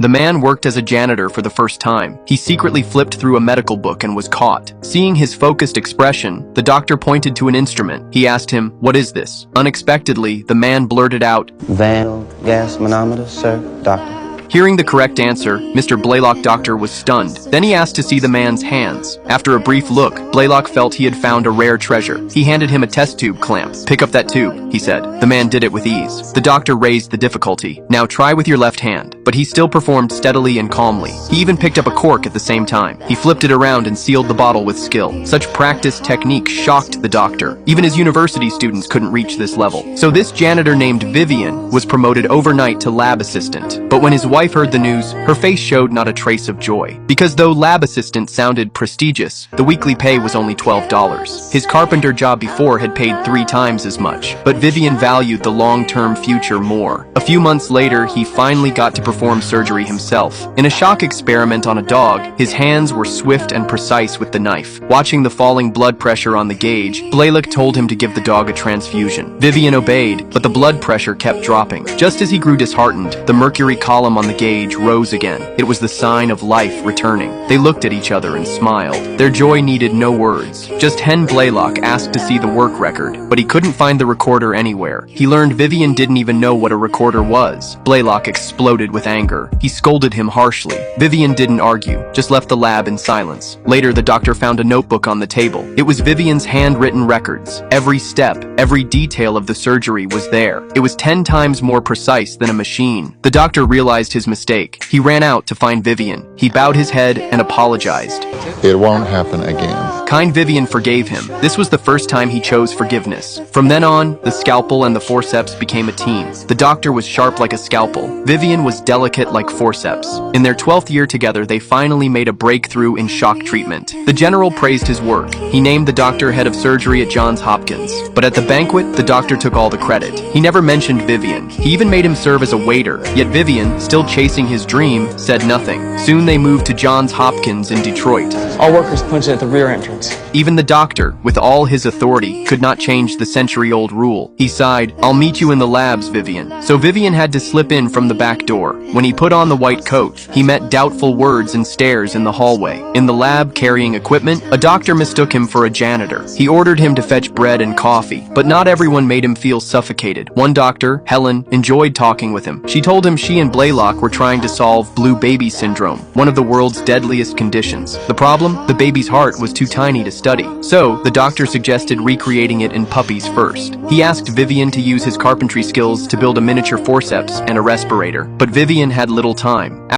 The man worked as a janitor for the first time. He secretly flipped through a medical book and was caught. Seeing his focused expression, the doctor pointed to an instrument. He asked him, "What is this?" Unexpectedly, the man blurted out, "Van gas manometer, sir, doctor." Hearing the correct answer, Mr. Blaylock Doctor was stunned. Then he asked to see the man's hands. After a brief look, Blaylock felt he had found a rare treasure. He handed him a test tube clamp. "Pick up that tube," he said. The man did it with ease. The doctor raised the difficulty. "Now try with your left hand." But he still performed steadily and calmly. He even picked up a cork at the same time. He flipped it around and sealed the bottle with skill. Such practiced technique shocked the doctor. Even his university students couldn't reach this level. So this janitor named Vivian was promoted overnight to lab assistant. But when his wife heard the news, her face showed not a trace of joy. Because though lab assistant sounded prestigious, the weekly pay was only $12. His carpenter job before had paid 3 times as much. But Vivian valued the long-term future more. A few months later, he finally got to perform surgery himself. In a shock experiment on a dog, his hands were swift and precise with the knife. Watching the falling blood pressure on the gauge, Blaylock told him to give the dog a transfusion. Vivian obeyed, but the blood pressure kept dropping. Just as he grew disheartened, the mercury column on the gauge rose again. It was the sign of life returning. They looked at each other and smiled. Their joy needed no words. Just Hen Blaylock asked to see the work record, but he couldn't find the recorder anywhere. He learned Vivian didn't even know what a recorder was. Blaylock exploded with anger. He scolded him harshly. Vivian didn't argue, just left the lab in silence. Later, the doctor found a notebook on the table. It was Vivian's handwritten records. Every step, every detail of the surgery was there. It was 10 times more precise than a machine. The doctor realized his mistake. He ran out to find Vivian. He bowed his head and apologized. "It won't happen again." Kind Vivian forgave him. This was the first time he chose forgiveness. From then on, the scalpel and the forceps became a team. The doctor was sharp like a scalpel. Vivian was delicate like forceps. In their 12th year together, they finally made a breakthrough in shock treatment. The general praised his work. He named the doctor head of surgery at Johns Hopkins. But at the banquet, the doctor took all the credit. He never mentioned Vivian. He even made him serve as a waiter. Yet Vivian, still chasing his dream, said nothing. Soon they moved to Johns Hopkins in Detroit. All workers punch in at the rear entrance. Even the doctor, with all his authority, could not change the century-old rule. He sighed, "I'll meet you in the labs, Vivian." So Vivian had to slip in from the back door. When he put on the white coat, he met doubtful words and stares in the hallway. In the lab, carrying equipment, a doctor mistook him for a janitor. He ordered him to fetch bread and coffee, but not everyone made him feel suffocated. One doctor, Helen, enjoyed talking with him. She told him she and Blaylock were trying to solve blue baby syndrome, one of the world's deadliest conditions. The problem? The baby's heart was too tiny to study. So, the doctor suggested recreating it in puppies first. He asked Vivian to use his carpentry skills to build a miniature forceps and a respirator. But Vivian had little time.